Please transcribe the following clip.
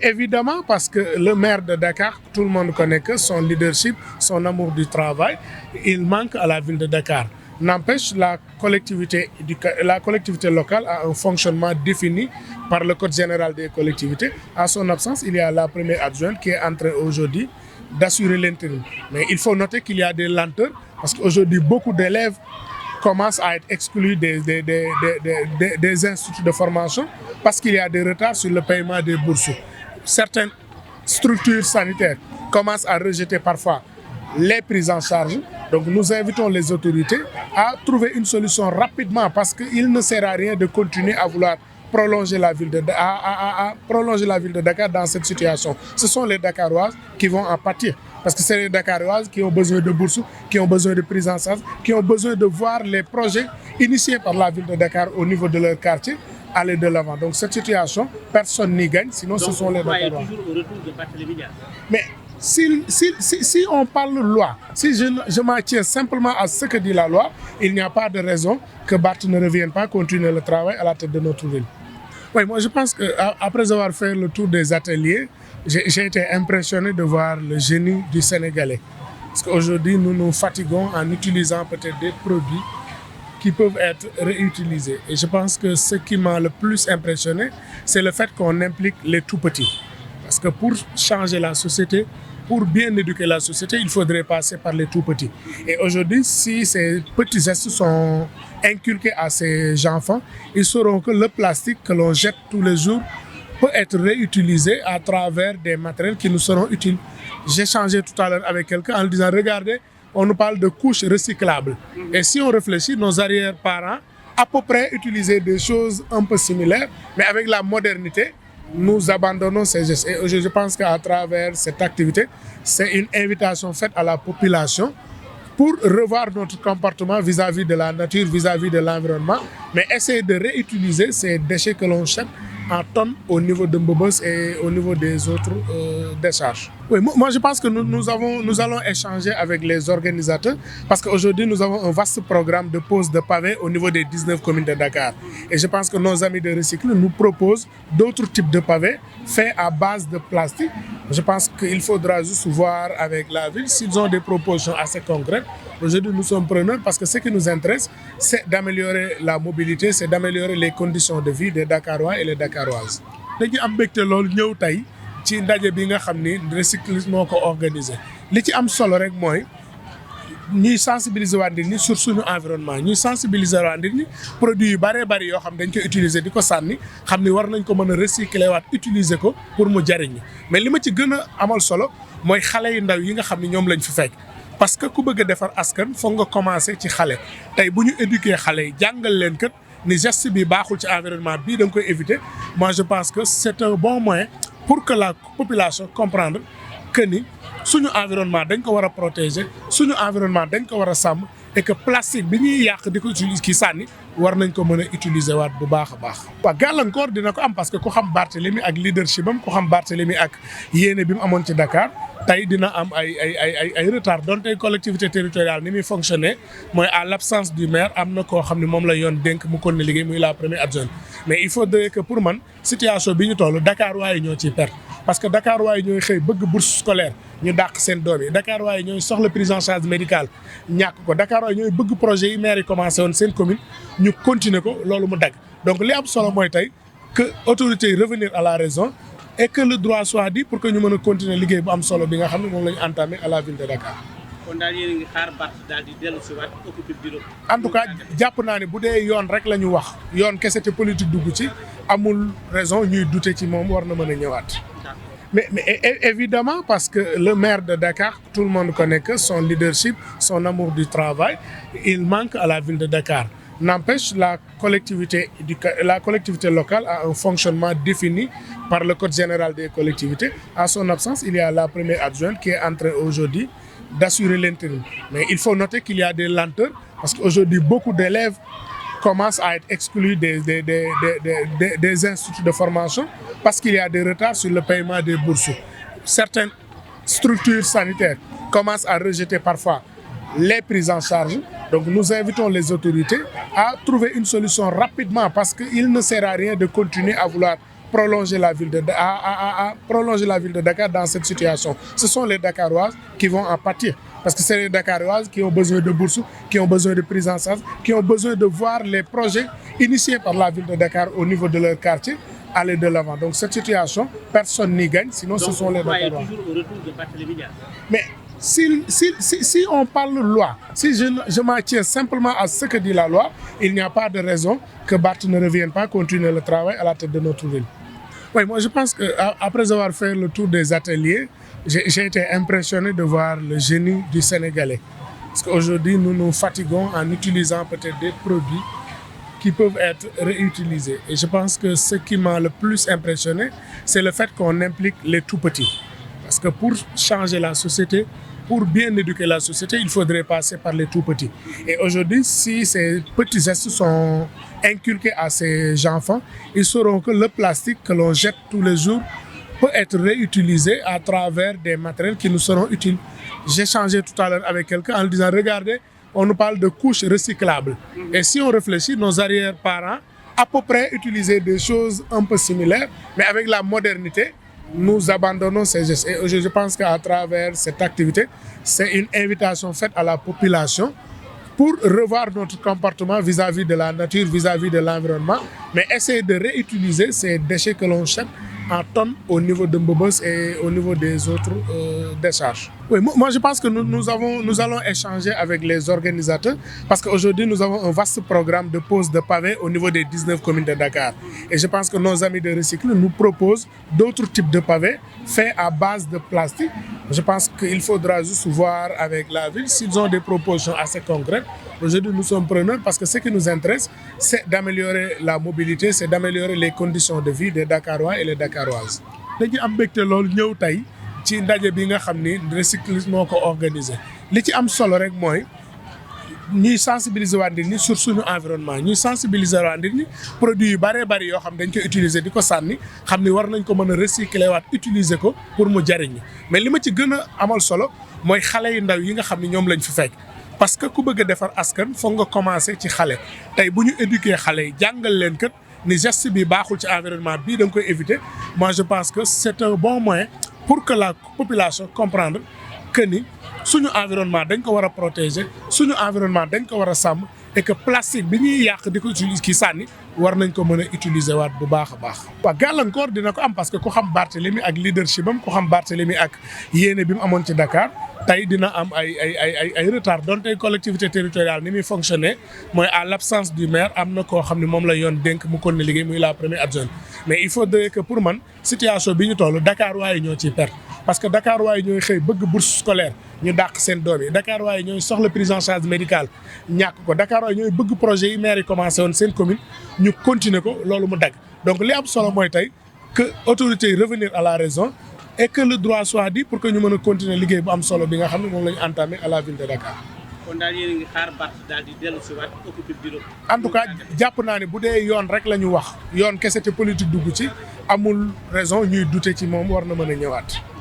Évidemment, parce que le maire de Dakar, tout le monde connaît que son leadership, son amour du travail, il manque à la ville de Dakar. N'empêche, la collectivité locale a un fonctionnement défini par le Code général des collectivités. À son absence, il y a la première adjointe qui est en train aujourd'hui d'assurer l'intérim. Mais il faut noter qu'il y a des lenteurs parce qu'aujourd'hui, beaucoup d'élèves commencent à être exclus des instituts de formation parce qu'il y a des retards sur le paiement des bourses. Certaines structures sanitaires commencent à rejeter parfois les prises en charge. Donc nous invitons les autorités à trouver une solution rapidement parce qu'il ne sert à rien de continuer à vouloir prolonger la ville de Dakar dans cette situation. Ce sont les Dakaroises qui vont en pâtir. Parce que c'est les Dakaroises qui ont besoin de bourses, qui ont besoin de prise en charge, qui ont besoin de voir les projets initiés par la ville de Dakar au niveau de leur quartier aller de l'avant. Donc cette situation, personne n'y gagne, sinon ce sont les Dakaroises. Toujours au retour de Barthélémy Dias. Mais si on parle de loi, si je m'en tiens simplement à ce que dit la loi, il n'y a pas de raison que Barth ne revienne pas continuer le travail à la tête de notre ville. Oui, moi je pense qu'après avoir fait le tour des ateliers, j'ai été impressionné de voir le génie du Sénégalais. Parce qu'aujourd'hui, nous nous fatiguons en utilisant peut-être des produits qui peuvent être réutilisés. Et je pense que ce qui m'a le plus impressionné, c'est le fait qu'on implique les tout-petits. Parce que pour changer la société, pour bien éduquer la société, il faudrait passer par les tout-petits. Et aujourd'hui, si ces petits gestes sont inculqués à ces enfants, ils sauront que le plastique que l'on jette tous les jours peut être réutilisé à travers des matériels qui nous seront utiles. J'ai échangé tout à l'heure avec quelqu'un en lui disant, regardez, on nous parle de couches recyclables. Et si on réfléchit, nos arrière-parents à peu près utilisaient des choses un peu similaires, mais avec la modernité, nous abandonnons ces gestes. Et je pense qu'à travers cette activité, c'est une invitation faite à la population pour revoir notre comportement vis-à-vis de la nature, vis-à-vis de l'environnement, mais essayer de réutiliser ces déchets que l'on jette en tonnes au niveau de Mbobos et au niveau des autres décharges. Oui, moi je pense que nous allons échanger avec les organisateurs parce qu'aujourd'hui nous avons un vaste programme de pose de pavés au niveau des 19 communes de Dakar. Et je pense que nos amis de Recycle nous proposent d'autres types de pavés faits à base de plastique. Je pense qu'il faudra juste voir avec la ville s'ils ont des propositions assez concrètes. Aujourd'hui, nous sommes preneurs parce que ce qui nous intéresse, c'est d'améliorer la mobilité, c'est d'améliorer les conditions de vie des Dakarois et les Dakaroises. Dañu am mbégte loolu ñëw tey ci ndaje bi nga xam ni Recycle moo ko organisé li ci am solo rek mooy ñuy sensibiliser waa nit ñi sur suñu environnement ñuy sensibiliser waa nit ñi produits yu bëree bëri yoo xam dañ koy utiliser di ko sànni xam ni war nañ ko mën a recycler waat utiliser ko pour mu jariñ mais li ma ci gën a amal solo mooy xale yu ndaw yi nga xam ni ñoom lañ fi fekk. Parce que ku bëgg a defar askan foog nga commencer ci xale tey bu ñu éduquer xale yi jàngal leen kat ni geste bi baaxul ci environnement bii da nga koy éviter moi je pense que c'est un bon moyen pour que la population comprendre que ni suñu environnement dañ ko war a protéger suñu environnement dañ ko war a sàmm et que plastique bi ñuy yàq di ko utiliser kii sànni war nañ ko mën a utiliser waat bu baax a baax. waaw gàllankoor dina ko am parce que ku xam Barthélémy ak leadership am ku xam Barthélémy ak yéene bi mu amoon ci Dakar. tey dina am ay retard donte collectivité territoriale ni muy fonctionner mooy à l'absence du maire am na koo xam ne moom la yoon dénk mu kon ne liggéey muy la première adjointe mais il faudrait que pour man situation bi ñu toll Dakar waaye ñoo ciy perte parce que Dakar waaye ñooy xëy bëgg bourse scolaire ñu dàq seen doom yi Dakar waaye ñooy soxla prise en charge médicale ñàkk ko Dakar waaye ñooy bëgg projet yi maire yi commencé woon seen commune ñu continuer ko loolu mu dagg donc li am solo mooy tey que autorités yi revenir à la raison et que le droit soit dit pour que ñu mën a continuer liggéey bu am solo bi nga xam ne moom la ñu entamé à la ville de Dakar. kon daal yéen a ngi xaar Barth daal di dellu si waat occupé bureau. en tout cas jàpp naa ne bu dee yoon rek la ñu wax yoon kese te politique dugg ci amul raison ñuy douter ci moom war na mën a ñëwaat. Mais évidemment parce que le maire de Dakar tout le monde connaît que son leadership son amour du travail il manque à la ville de Dakar. N'empêche, la collectivité locale a un fonctionnement défini par le Code général des collectivités. À son absence, il y a la première adjointe qui est en train aujourd'hui d'assurer l'intérim. Mais il faut noter qu'il y a des lenteurs parce qu'aujourd'hui, beaucoup d'élèves commencent à être exclus des instituts de formation parce qu'il y a des retards sur le paiement des bourses. Certaines structures sanitaires commencent à rejeter parfois les prises en charge. Donc nous invitons les autorités à trouver une solution rapidement parce qu'il ne sert à rien de continuer à vouloir prolonger la ville à prolonger la ville de Dakar dans cette situation. Ce sont les Dakaroises qui vont en pâtir. Parce que c'est les Dakaroises qui ont besoin de bourses, qui ont besoin de prise en charge, qui ont besoin de voir les projets initiés par la ville de Dakar au niveau de leur quartier aller de l'avant. Donc cette situation, personne n'y gagne, sinon ce sont les Dakaroises. Toujours au retour de Barthélémy Dias. Mais si on parle loi, si je m'en tiens simplement à ce que dit la loi, il n'y a pas de raison que Barth ne revienne pas continuer le travail à la tête de notre ville. Oui, moi je pense qu'après avoir fait le tour des ateliers, j'ai été impressionné de voir le génie du Sénégalais. Parce qu'aujourd'hui, nous nous fatiguons en utilisant peut-être des produits qui peuvent être réutilisés. Et je pense que ce qui m'a le plus impressionné, c'est le fait qu'on implique les tout-petits. Parce que pour changer la société, pour bien éduquer la société, il faudrait passer par les tout-petits. Et aujourd'hui, si ces petits gestes sont inculqués à ces enfants, ils sauront que le plastique que l'on jette tous les jours peut être réutilisé à travers des matériels qui nous seront utiles. J'ai échangé tout à l'heure avec quelqu'un en lui disant, regardez, on nous parle de couches recyclables. Et si on réfléchit, nos arrière-parents à peu près utilisaient des choses un peu similaires, mais avec la modernité, nous abandonnons ces gestes. Et je pense qu'à travers cette activité, c'est une invitation faite à la population pour revoir notre comportement vis-à-vis de la nature, vis-à-vis de l'environnement, mais essayer de réutiliser ces déchets que l'on jette en tonnes au niveau de Mbobos et au niveau des autres décharges. Oui, moi je pense que nous allons échanger avec les organisateurs parce qu'aujourd'hui nous avons un vaste programme de pose de pavés au niveau des 19 communes de Dakar. Et je pense que nos amis de Recycle nous proposent d'autres types de pavés faits à base de plastique. Je pense qu'il faudra juste voir avec la ville s'ils ont des propositions assez concrètes. Aujourd'hui, nous sommes preneurs parce que ce qui nous intéresse, c'est d'améliorer la mobilité, c'est d'améliorer les conditions de vie des Dakarois et les Dakaroises. Dañu am mbégte loolu ñëw tey ci ndaje bi nga xam ni Recycle moo ko organisé li ci am solo rek mooy ñuy sensibiliser waa nit ñi sur suñu environnement ñuy sensibiliser waa nit ñi produits yu bëree bëri yoo xam dañ koy utiliser di ko sànni xam ni war nañ ko mën a recycler waat utiliser ko pour mu jariñ mais li ma ci gën a amal solo mooy xale yu ndaw yi nga xam ni ñoom lañ fi fekk. Parce que ku bëgg a defar askan foog nga commencer ci xale tey bu ñu éduquer xale yi jàngal leen kat ni geste bi baaxul ci environnement bii da nga koy éviter moi je pense que c'est un bon moyen pour que la population comprendre que ni suñu environnement dañ ko war a protéger suñu environnement dañ ko war a sàmm et que plastique bi ñuy yàq di ko utiliser kii sànni war nañ ko mën a utiliser waat bu baax a baax. waaw gàllankoor dina ko am parce que ku xam Barthélémy ak leadership am ku xam Barthélémy ak yéene bi mu amoon ci Dakar. tey dina am ay retard donte collectivité territoriale ni muy fonctionner mooy à l'absence du maire am na koo xam ne moom la yoon dénk mu kon ne liggéey muy la première adjointe mais il faudrait que pour man situation bi ñu toll Dakar waaye ñoo ciy perte parce que Dakar waaye ñooy xëy bëgg bourse scolaire ñu dàq seen doom yi Dakar waaye ñooy soxla prise en charge médicale ñàkk ko Dakar waaye ñooy bëgg projet yi maire yi commencé woon seen commune ñu continuer ko loolu mu dagg donc li am solo mooy tey que autorités yi revenir à la raison et que le droit soit dit pour que ñu mën a continuer liggéey bu am solo bi nga xam ne moom la ñu entamé à la ville de Dakar. kon daal yéen a ngi xaar Barth daal di dellu si waat occupé bureau. en tout cas jàpp naa ne bu dee yoon rek la ñu wax yoon kese te politique dugg ci amul raison ñuy douter ci moom war na mën a ñëwaat.